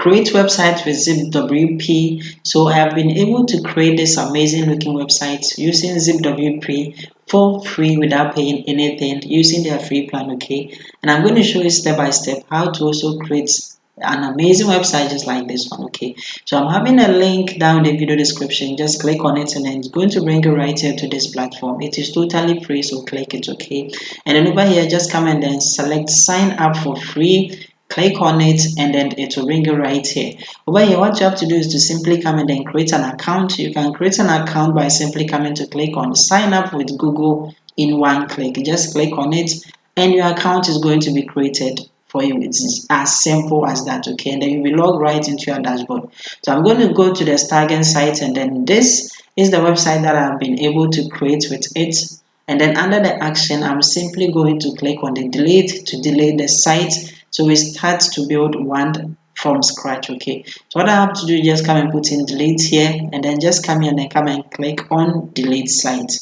create websites with zipwp. So I have been able to create this amazing looking website using zipwp for free without paying anything, using their free plan. Okay, and I'm going to show you step by step how to also create an amazing website just like this one. Okay, so I'm having a link down in the video description. Just click on it and then it's going to bring you right here to this platform. It is totally free, so click it. Okay, and then over here just come and then select sign up for free. Click on it and then it will bring you right here. Over here, what you have to do is to simply come and then create an account. You can create an account by simply coming to click on sign up with Google in one click. Just click on it and your account is going to be created for you. It's as simple as that. Okay, and then you'll be logged right into your dashboard. So I'm going to go to the Stargen site, and then this is the website that I've been able to create with it. And then under the action, I'm simply going to click on the delete to delete the site. So we start to build one from scratch. Okay, so what I have to do is just come and put in delete here, and then just come here and then come and click on delete site.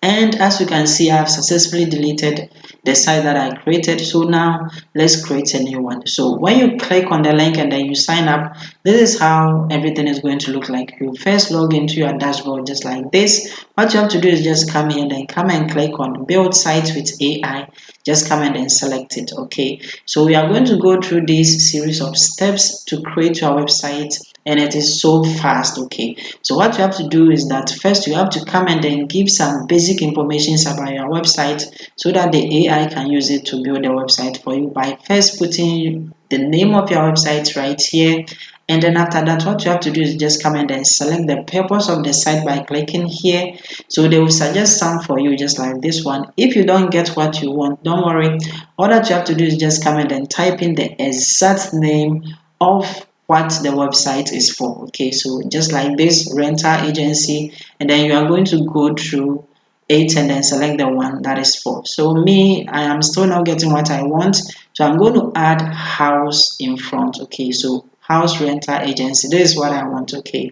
And as you can see, I have successfully deleted the site that I created. So now let's create a new one. So when you click on the link and then you sign up, this is how everything is going to look like. You first log into your dashboard just like this. What you have to do is just come here and then come and click on build site with AI. Just come and then select it. Okay, so we are going to go through this series of steps to create your website, and it is so fast. Okay, so what you have to do is that first you have to come and then give some basic information about your website so that the AI can use it to build a website for you by first putting the name of your website right here. And then after that, what you have to do is just come and then select the purpose of the site by clicking here. So they will suggest some for you just like this one. If you don't get what you want, don't worry. All that you have to do is just come and then type in the exact name of what the website is for. Okay, so just like this, rental agency, and then you are going to go through it and then select the one that is for. So me, I am still not getting what I want, so I'm going to add house in front. Okay, so house rental agency, this is what I want. Okay,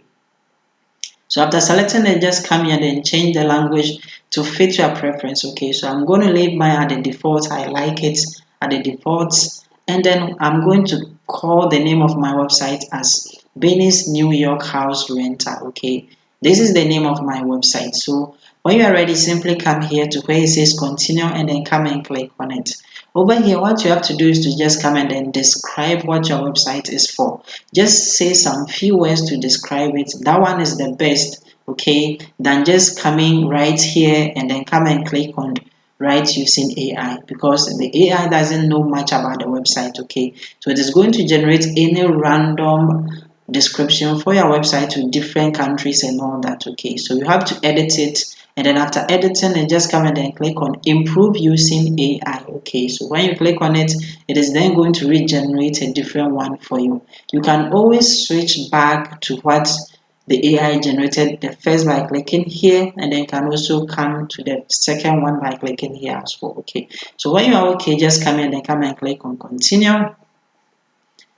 so after selecting it, just come here and then change the language to fit your preference. Okay, so I'm going to leave mine at the default. I like it at the default, and then I'm going to call the name of my website as Benny's New York House Rental. Okay, this is the name of my website. So when you are ready, simply come here to where it says continue and then come and click on it. Over here, what you have to do is to just come and then describe what your website is for. Just say some few words to describe it. That one is the best, okay, than just coming right here and then come and click on right using AI, because the AI doesn't know much about the website. Okay, so it is going to generate any random description for your website to different countries and all that. Okay, so you have to edit it, and then after editing and just come and then click on improve using AI. Okay, so when you click on it, it is then going to regenerate a different one for you. You can always switch back to what the AI generated the first by clicking here, and then can also come to the second one by clicking here as well. Okay, so when you are okay, just come in and then come and click on continue.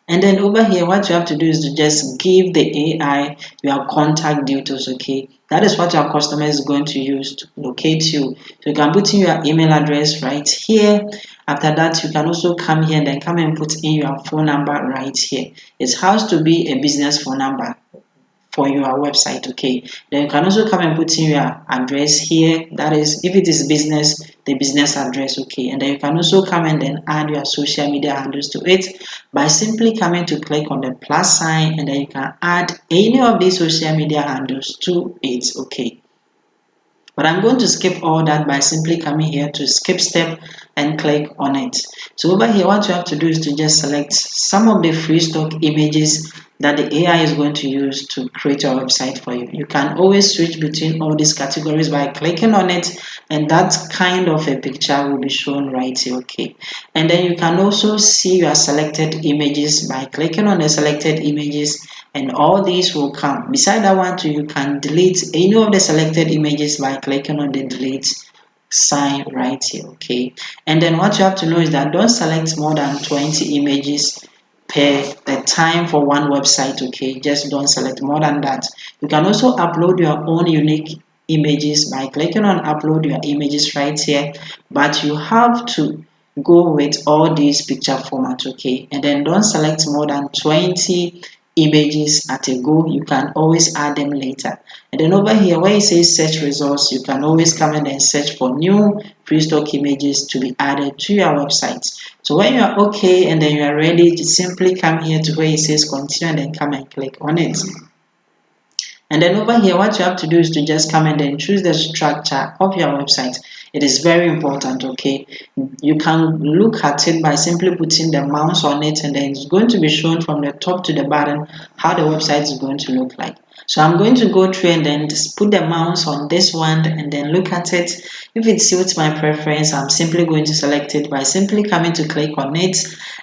And then over here, what you have to do is to just give the AI your contact details. Okay, that is what your customer is going to use to locate you. So you can put in your email address right here. After that, you can also come here and then come and put in your phone number right here. It has to be a business phone number for your website. Okay, then you can also come and put in your address here, that is if it is business, the business address. Okay, and then you can also come and then add your social media handles to it by simply coming to click on the plus sign, and then you can add any of these social media handles to it. Okay, but I'm going to skip all that by simply coming here to skip step and click on it. So over here, what you have to do is to just select some of the free stock images that the AI is going to use to create your website for you. You can always switch between all these categories by clicking on it, and that kind of a picture will be shown right here. Okay, and then you can also see your selected images by clicking on the selected images, and all these will come. Beside that one too, you can delete any of the selected images by clicking on the delete sign right here. Okay, and then what you have to know is that don't select more than 20 images per the time for one website. Okay, just don't select more than that. You can also upload your own unique images by clicking on upload your images right here, but you have to go with all these picture formats, okay, and then don't select more than 20 images at a go. You can always add them later. And then over here where it says search results, you can always come in and search for new free stock images to be added to your website. So when you are okay and then you are ready, to simply come here to where it says continue and then come and click on it. And then over here, what you have to do is to just come and then choose the structure of your website. It is very important, okay? You can look at it by simply putting the mouse on it, and then it's going to be shown from the top to the bottom how the website is going to look like. So I'm going to go through and then just put the mouse on this one and then look at it. If it suits my preference, I'm simply going to select it by simply coming to click on it.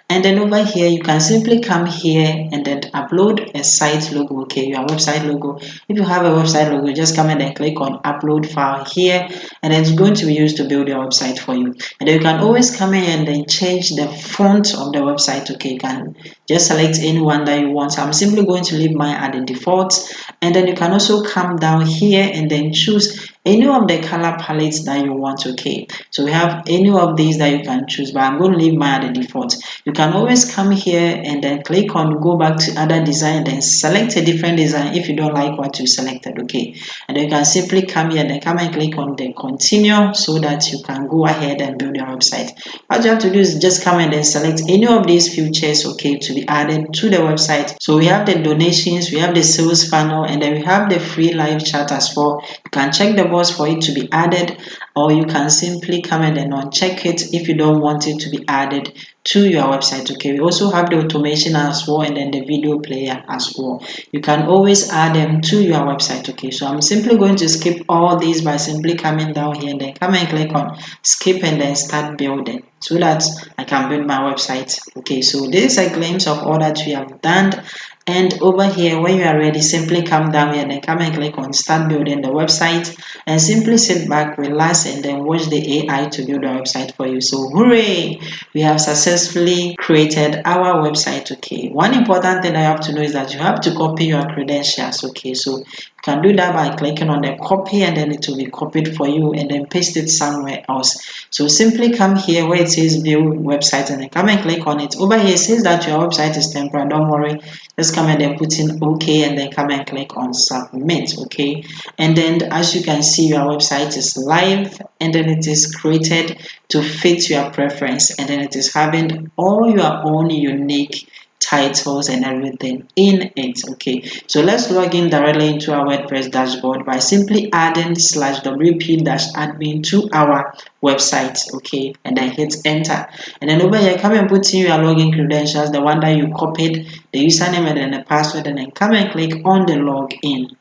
And then over here, you can simply come here and then upload a site logo, okay, your website logo. If you have a website logo, just come and then click on upload file here, and it's going to be used to build your website for you. And then you can always come in and then change the font of the website, okay. You can just select any one that you want. So I'm simply going to leave mine at the default, and then you can also come down here and then choose any of the color palettes that you want, okay. So we have any of these that you can choose, but I'm going to leave mine at the default. You can always come here and then click on go back to other design and then select a different design if you don't like what you selected, okay. And then you can simply come here and then come and click on the continue so that you can go ahead and build your website. What you have to do is just come and then select any of these features, okay, to be added to the website. So we have the donations, we have the sales funnel, and then we have the free live chat as well. You can check the box for it to be added, or you can simply come and then uncheck it if you don't want it to be added to your website, okay. We also have the automation as well, and then the video player as well. You can always add them to your website, okay. So I'm simply going to skip all these by simply coming down here and then come and click on skip and then start building so that I can build my website, okay. So this is a glimpse of all that we have done. And over here, when you are ready, simply come down here and then come and click on start building the website, and simply sit back, relax, and then watch the AI to build a website for you. So hooray, we have successfully created our website, okay. One important thing I have to know is that you have to copy your credentials, okay. So you can do that by clicking on the copy, and then it will be copied for you, and then paste it somewhere else. So simply come here where it says build website and then come and click on it. Over here it says that your website is temporary. Don't worry, just come and then put in okay and then come and click on submit, okay. And then as you can see, your website is live, and then it is created to fit your preference, and then it is having all your own unique titles and everything in it, okay. So let's log in directly into our WordPress dashboard by simply adding /wp-admin to our website, okay, and then hit enter. And then over here, come and put in your login credentials, the one that you copied, the username and then the password, and then come and click on the login.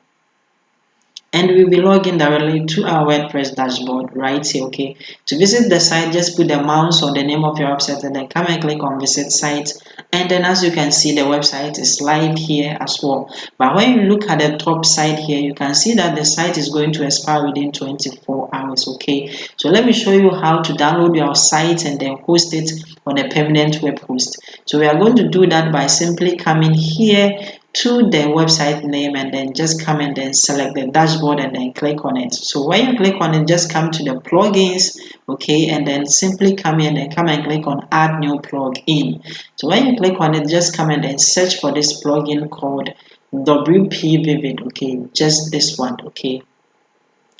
And we'll be logging directly to our WordPress dashboard right here, okay. To visit the site, just put the mouse on the name of your website and then come and click on visit site, and then as you can see, the website is live here as well. But when you look at the top side here, you can see that the site is going to expire within 24 hours, okay. So let me show you how to download your site and then host it on a permanent web host. So we are going to do that by simply coming here to the website name, and then just come and then select the dashboard and then click on it. So when you click on it, just come to the plugins, okay, and then simply come in and come and click on add new plugin. So when you click on it, just come and then search for this plugin called WP Vivid, okay, just this one, okay.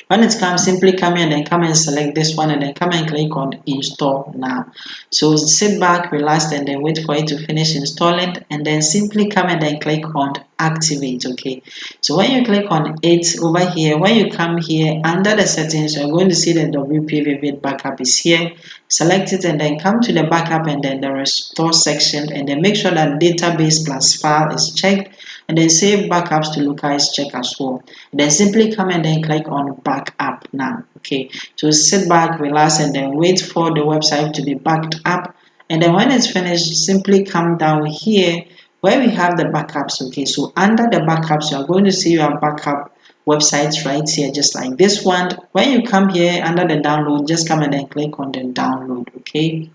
When it comes, simply come in and come and select this one and then come and click on install now. So sit back, relax, and then wait for it to finish installing, and then simply come and then click on activate, okay. So when you click on it over here, when you come here under the settings, you're going to see the WP Vivid backup is here. Select it and then come to the backup and then the restore section, and then make sure that database plus file is checked, and then save backups to local is checked as well. Then simply come and then click on backup now, okay. So sit back, relax, and then wait for the website to be backed up, and then when it's finished, simply come down here where we have the backups, okay. So under the backups, you are going to see your backup websites right here, just like this one. When you come here under the download, just come and then click on the download, okay.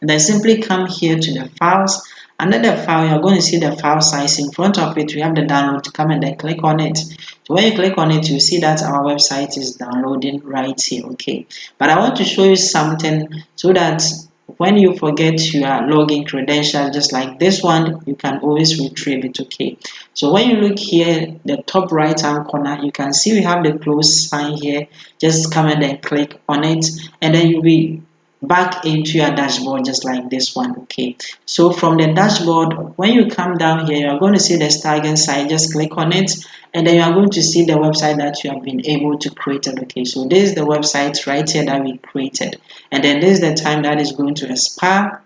And then simply come here to the files. Under the file, you're going to see the file size. In front of it, we have the download. Come and then click on it. So when you click on it, you see that our website is downloading right here. Okay, but I want to show you something so that when you forget your login credentials, just like this one, you can always retrieve it. Okay, so when you look here, the top right hand corner, you can see we have the close sign here. Just come and then click on it, and then you'll be back into your dashboard just like this one. Okay, so from the dashboard, when you come down here, you're going to see the tagging site. Just click on it, and then you are going to see the website that you have been able to create. Okay, so this is the website right here that we created, and then this is the time that is going to expire.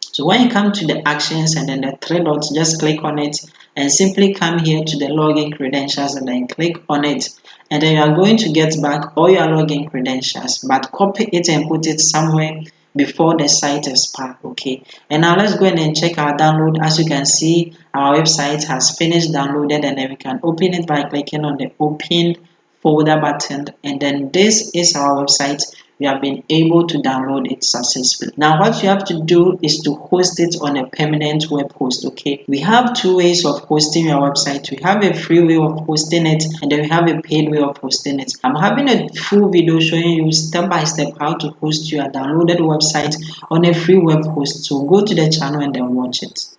So when you come to the actions and then the three dots, just click on it and simply come here to the login credentials and then click on it. And then you are going to get back all your login credentials, but copy it and put it somewhere before the site expires. Okay. And now let's go ahead and check our download. As you can see, our website has finished downloaded, and then we can open it by clicking on the open folder button, and then this is our website. We have been able to download it successfully. Now what you have to do is to host it on a permanent web host. Okay, we have two ways of hosting your website. We have a free way of hosting it, and then we have a paid way of hosting it. I'm having a full video showing you step by step how to host your downloaded website on a free web host, so go to the channel and then watch it.